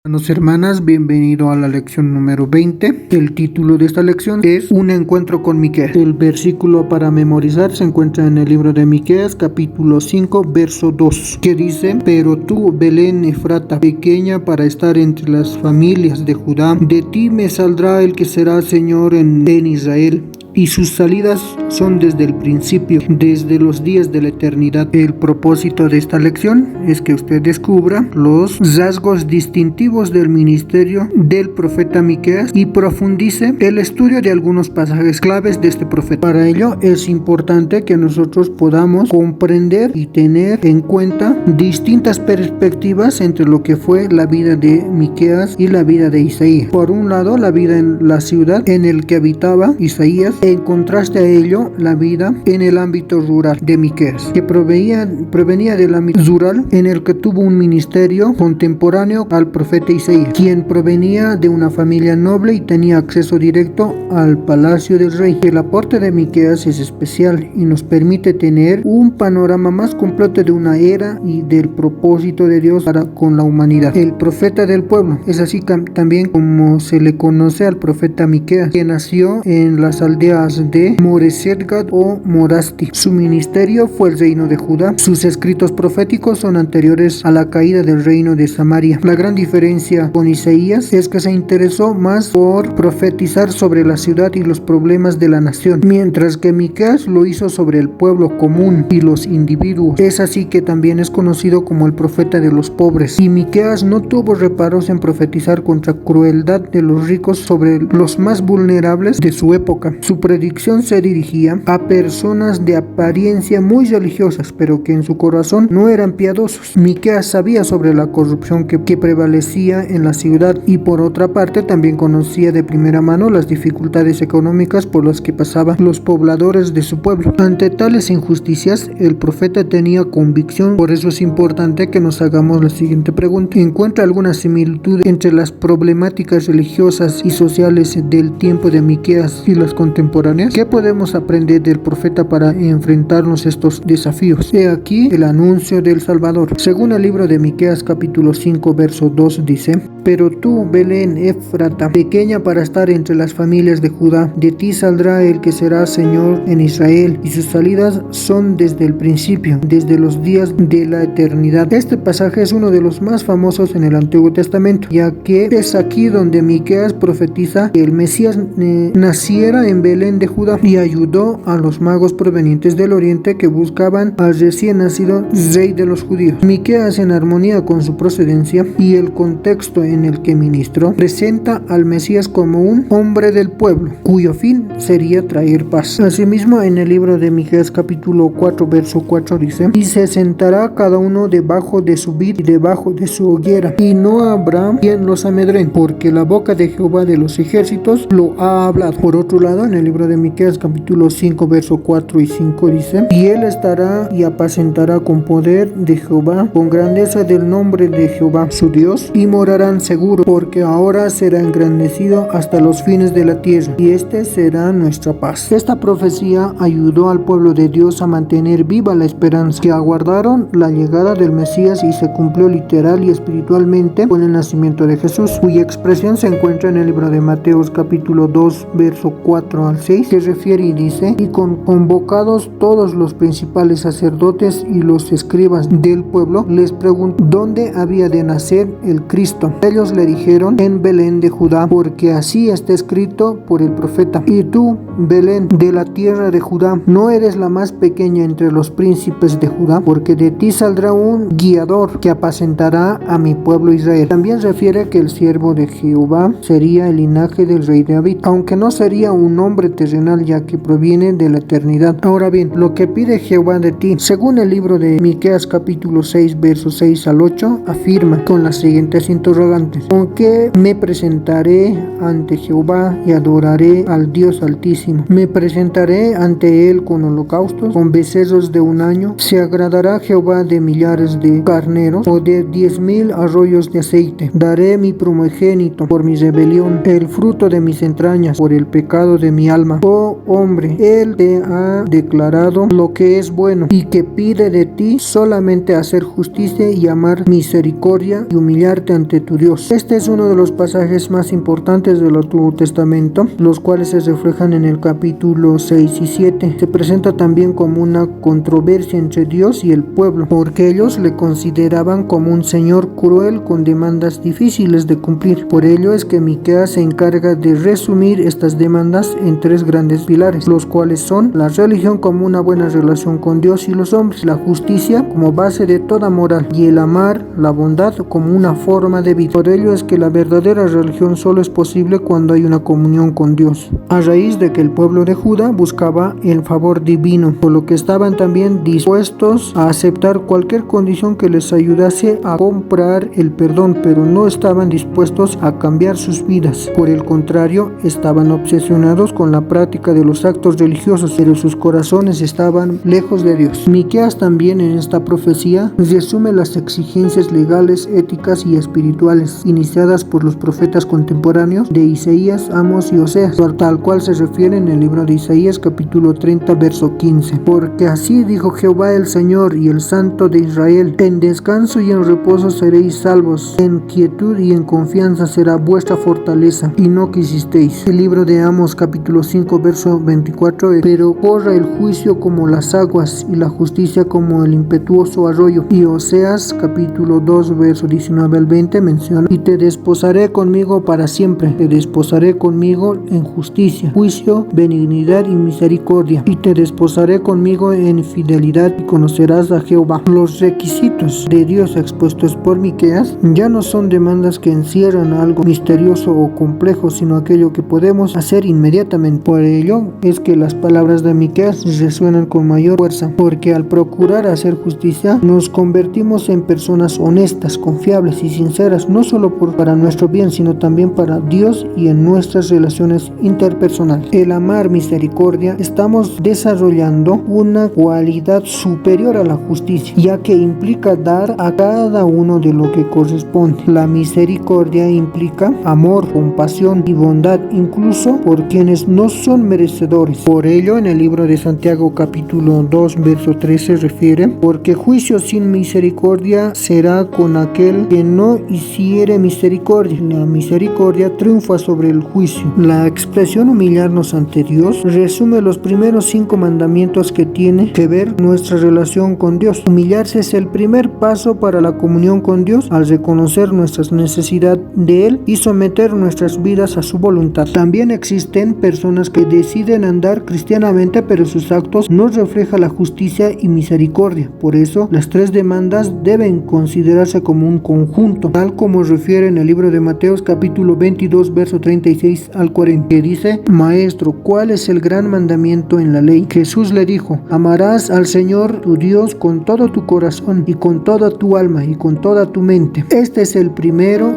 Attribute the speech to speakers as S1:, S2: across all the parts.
S1: Hermanos, hermanas, bienvenido a la lección número 20. El título de esta lección es Un encuentro con Miqueas. El versículo para memorizar se encuentra en el libro de Miqueas, capítulo 5, verso 2, que dice: Pero tú, Belén Efrata, pequeña para estar entre las familias de Judá, de ti me saldrá el que será Señor en Israel. Y sus salidas son desde el principio, desde los días de la eternidad. El propósito de esta lección es que usted descubra los rasgos distintivos del ministerio del profeta Miqueas y profundice el estudio de algunos pasajes claves de este profeta. Para ello es importante que nosotros podamos comprender y tener en cuenta distintas perspectivas entre lo que fue la vida de Miqueas y la vida de Isaías. Por un lado, la vida en la ciudad en el que habitaba Isaías. En contraste a ello, la vida en el ámbito rural de Miqueas, que provenía del ámbito rural en el que tuvo un ministerio contemporáneo al profeta Isaías, quien provenía de una familia noble y tenía acceso directo al palacio del rey. El aporte de Miqueas es especial y nos permite tener un panorama más completo de una era y del propósito de Dios para con la humanidad. El profeta del pueblo es así también como se le conoce al profeta Miqueas, que nació en las aldeas de Moreset-Gat o Morasti. Su ministerio fue el reino de Judá. Sus escritos proféticos son anteriores a la caída del reino de Samaria. La gran diferencia con Isaías es que se interesó más por profetizar sobre la ciudad y los problemas de la nación, mientras que Miqueas lo hizo sobre el pueblo común y los individuos. Es así que también es conocido como el profeta de los pobres. Y Miqueas no tuvo reparos en profetizar contra crueldad de los ricos sobre los más vulnerables de su época. Su predicción se dirigía a personas de apariencia muy religiosas, pero que en su corazón no eran piadosos. Miqueas sabía sobre la corrupción que prevalecía en la ciudad y por otra parte también conocía de primera mano las dificultades económicas por las que pasaban los pobladores de su pueblo. Ante tales injusticias, el profeta tenía convicción. Por eso es importante que nos hagamos la siguiente pregunta: ¿encuentra alguna similitud entre las problemáticas religiosas y sociales del tiempo de Miqueas y las contemporáneas? ¿Qué podemos aprender del profeta para enfrentarnos a estos desafíos? He aquí el anuncio del Salvador. Según el libro de Miqueas capítulo 5 verso 2 dice: Pero tú, Belén Efrata, pequeña para estar entre las familias de Judá, de ti saldrá el que será Señor en Israel, y sus salidas son desde el principio, desde los días de la eternidad. Este pasaje es uno de los más famosos en el Antiguo Testamento, ya que es aquí donde Miqueas profetiza que el Mesías naciera en Belén de Judá y ayudó a los magos provenientes del oriente que buscaban al recién nacido rey de los judíos. Miqueas, en armonía con su procedencia y el contexto en el que ministró, presenta al Mesías como un hombre del pueblo, cuyo fin sería traer paz. Asimismo, en el libro de Miqueas capítulo 4 verso 4 dice: Y se sentará cada uno debajo de su vid y debajo de su hoguera, y no habrá quien los amedrente, porque la boca de Jehová de los ejércitos lo ha hablado. Por otro lado, en el libro de Miqueas capítulo 5 verso 4 y 5 dice: Y él estará y apacentará con poder de Jehová, con grandeza del nombre de Jehová su Dios, y morarán seguro, porque ahora será engrandecido hasta los fines de la tierra, y este será nuestra paz. Esta profecía ayudó al pueblo de Dios a mantener viva la esperanza, que aguardaron la llegada del Mesías, y se cumplió literal y espiritualmente con el nacimiento de Jesús, cuya expresión se encuentra en el libro de Mateos capítulo 2 verso 4 al 6, que refiere y dice: Y convocados todos los principales sacerdotes y los escribas del pueblo, les preguntó dónde había de nacer el Cristo. Ellos le dijeron: en Belén de Judá, porque así está escrito por el profeta: Y tú, Belén, de la tierra de Judá, no eres la más pequeña entre los príncipes de Judá, porque de ti saldrá un guiador que apacentará a mi pueblo Israel. También refiere que el siervo de Jehová sería el linaje del rey David, aunque no sería un hombre terrenal, ya que proviene de la eternidad. Ahora bien, lo que pide Jehová de ti, según el libro de Miqueas capítulo 6 versos 6 al 8, afirma con las siguientes interrogantes: ¿Con qué me presentaré ante Jehová y adoraré al Dios Altísimo? ¿Me presentaré ante él con holocaustos, con becerros de un año? ¿Se agradará Jehová de millares de carneros o de 10,000 arroyos de aceite? Daré mi primogénito por mi rebelión, el fruto de mis entrañas por el pecado de mi alma. Oh hombre, él te ha declarado lo que es bueno, y que pide de ti solamente hacer justicia y amar misericordia y humillarte ante tu Dios. Dios. Este es uno de los pasajes más importantes del Antiguo Testamento, los cuales se reflejan en el capítulo 6 y 7. Se presenta también como una controversia entre Dios y el pueblo, porque ellos le consideraban como un señor cruel con demandas difíciles de cumplir. Por ello es que Miqueas se encarga de resumir estas demandas en tres grandes pilares, los cuales son la religión como una buena relación con Dios y los hombres, la justicia como base de toda moral y el amar, la bondad como una forma de vida. Por ello es que la verdadera religión solo es posible cuando hay una comunión con Dios, a raíz de que el pueblo de Judá buscaba el favor divino, por lo que estaban también dispuestos a aceptar cualquier condición que les ayudase a comprar el perdón, pero no estaban dispuestos a cambiar sus vidas. Por el contrario, estaban obsesionados con la práctica de los actos religiosos, pero sus corazones estaban lejos de Dios. Miqueas también en esta profecía resume las exigencias legales, éticas y espirituales iniciadas por los profetas contemporáneos de Isaías, Amos y Oseas, tal cual se refiere en el libro de Isaías capítulo 30 verso 15. Porque así dijo Jehová el Señor y el Santo de Israel: en descanso y en reposo seréis salvos, en quietud y en confianza será vuestra fortaleza, y no quisisteis. El libro de Amos capítulo 5 verso 24. Pero corra el juicio como las aguas y la justicia como el impetuoso arroyo. Y Oseas capítulo 2 verso 19 al 20 menciona: y te desposaré conmigo para siempre, te desposaré conmigo en justicia, juicio, benignidad y misericordia, y te desposaré conmigo en fidelidad, y conocerás a Jehová. Los requisitos de Dios expuestos por Miqueas ya no son demandas que encierran algo misterioso o complejo, sino aquello que podemos hacer inmediatamente. Por ello es que las palabras de Miqueas resuenan con mayor fuerza, porque al procurar hacer justicia nos convertimos en personas honestas, confiables y sinceras, no solo para nuestro bien, sino también para Dios y en nuestras relaciones interpersonales. El amar misericordia, estamos desarrollando una cualidad superior a la justicia, ya que implica dar a cada uno de lo que corresponde. La misericordia implica amor, compasión y bondad, incluso por quienes no son merecedores. Por ello, en el libro de Santiago capítulo 2 verso 13 refiere: porque juicio sin misericordia será con aquel que no hiciere misericordia. La misericordia triunfa sobre el juicio. La expresión humillarnos ante Dios resume los primeros 5 mandamientos que tiene que ver nuestra relación con Dios. Humillarse es el primer paso para la comunión con Dios, al reconocer nuestra necesidad de Él y someter nuestras vidas a su voluntad. También existen personas que deciden andar cristianamente, pero sus actos no reflejan la justicia y misericordia. Por eso, las 3 demandas deben considerarse como un conjunto, tal como refiere en el libro de Mateo capítulo 22 verso 36 al 40, que dice: Maestro, ¿cuál es el gran mandamiento en la ley? Jesús le dijo: amarás al Señor tu Dios con todo tu corazón y con toda tu alma y con toda tu mente. Este es el primero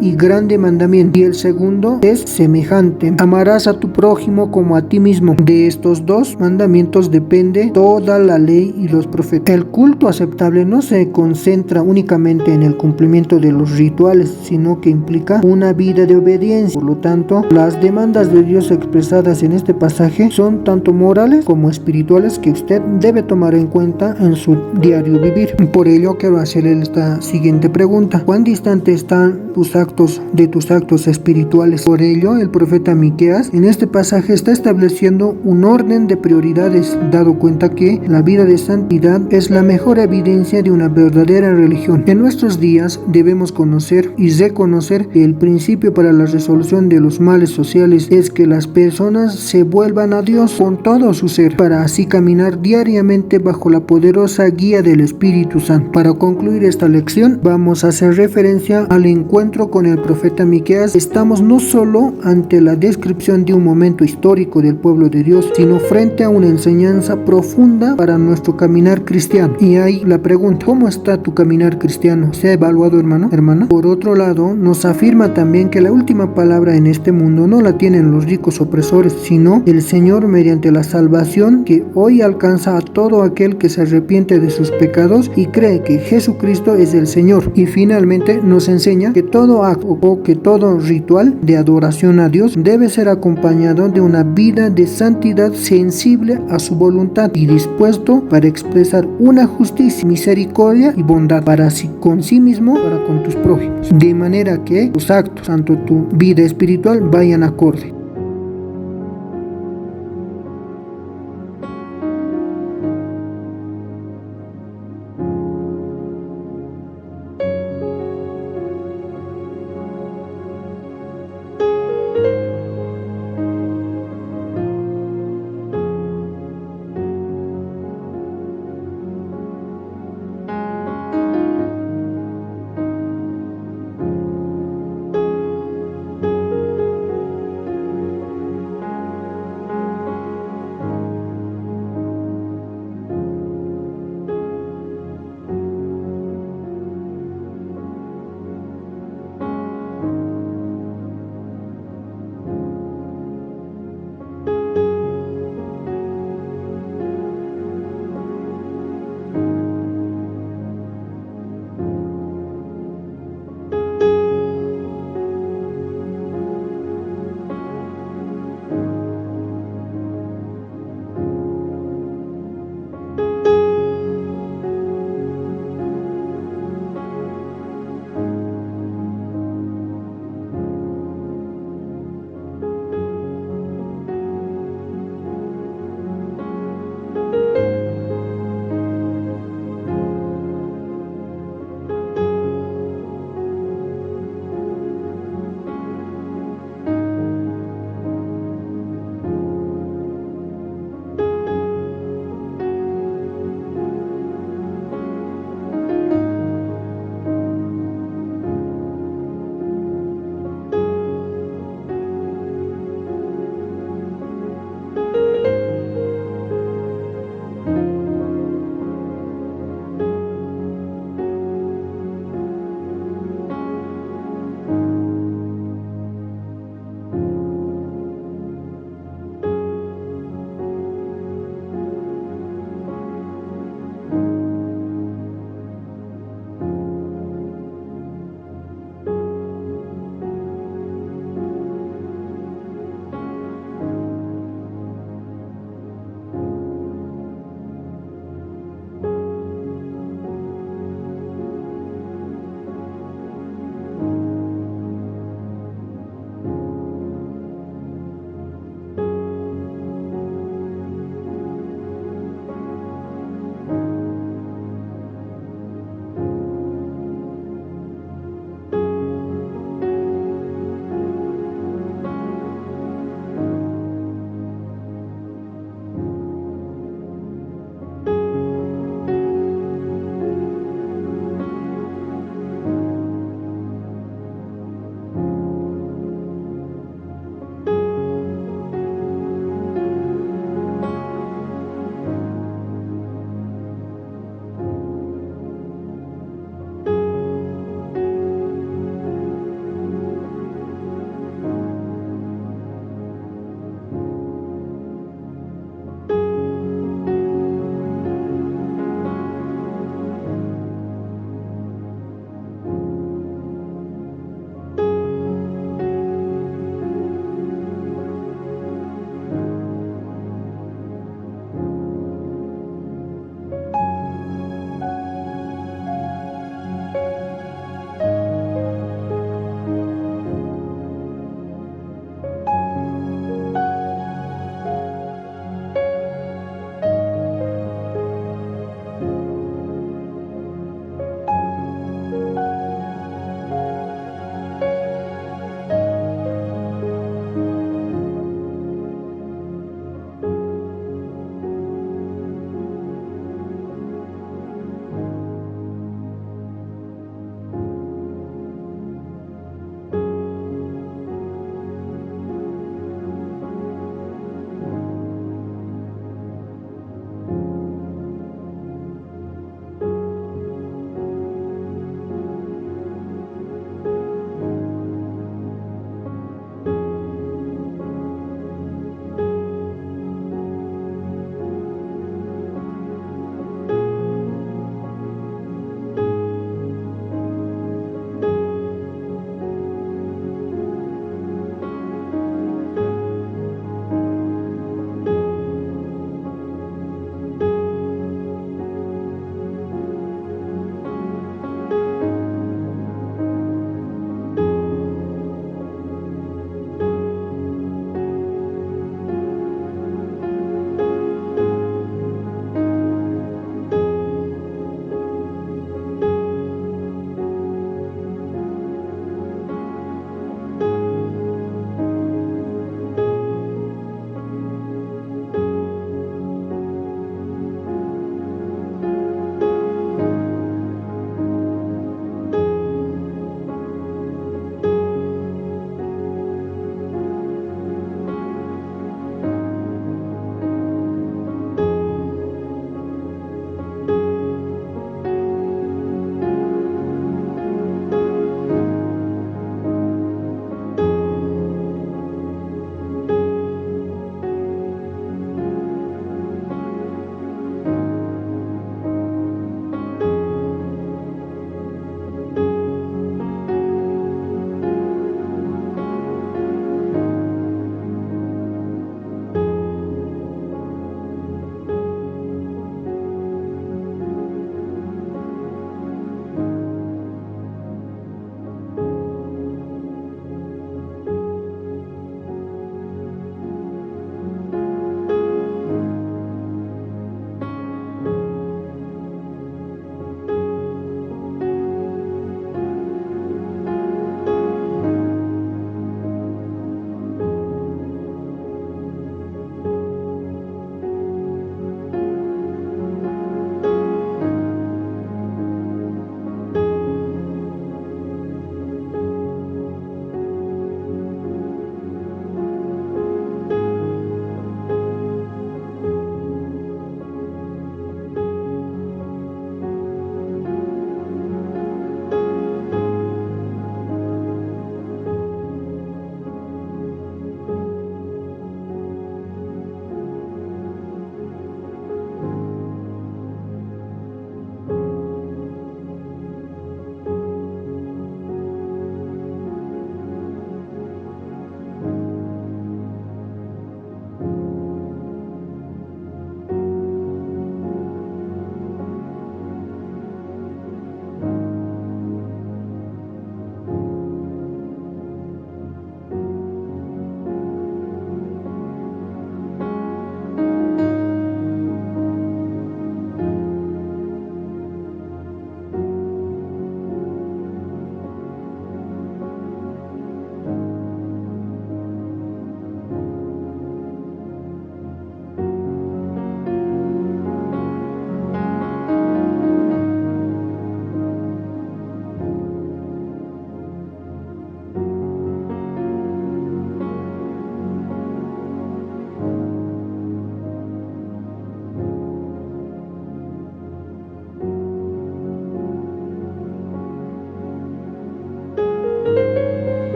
S1: y grande mandamiento, y el segundo es semejante: amarás a tu prójimo como a ti mismo. De estos 2 mandamientos depende toda la ley y los profetas. El culto aceptable no se concentra únicamente en el cumplimiento de los rituales, sino que implica una vida de obediencia. Por lo tanto, las demandas de Dios expresadas en este pasaje son tanto morales como espirituales, que usted debe tomar en cuenta en su diario vivir. Por ello quiero hacerle esta siguiente pregunta: ¿cuán distante están tus actos de tus actos espirituales? Por ello, el profeta Miqueas en este pasaje está estableciendo un orden de prioridades, dado cuenta que la vida de santidad es la mejor evidencia de una verdadera religión. En nuestros días debemos conocer y reconocer que el principio para la resolución de los males sociales es que las personas se vuelvan a Dios con todo su ser, para así caminar diariamente bajo la poderosa guía del Espíritu Santo. Para concluir esta lección, vamos a hacer referencia al encuentro con el profeta Miqueas. Estamos no solo ante la descripción de un momento histórico del pueblo de Dios, sino frente a una enseñanza profunda para nuestro caminar cristiano. Y ahí la pregunta: ¿cómo está tu caminar cristiano? ¿Se ha evaluado, hermano, hermana? Por otro lado, nos afirma también que la última palabra en este mundo no la tienen los ricos opresores, sino el Señor, mediante la salvación que hoy alcanza a todo aquel que se arrepiente de sus pecados y cree que Jesucristo es el Señor. Y finalmente nos enseña que todo acto o que todo ritual de adoración a Dios debe ser acompañado de una vida de santidad sensible a su voluntad y dispuesto para expresar una justicia, misericordia y bondad para sí, con sí mismo, para con tus prójimos. acorde, de manera que tus actos, tanto tu vida espiritual, vayan acorde.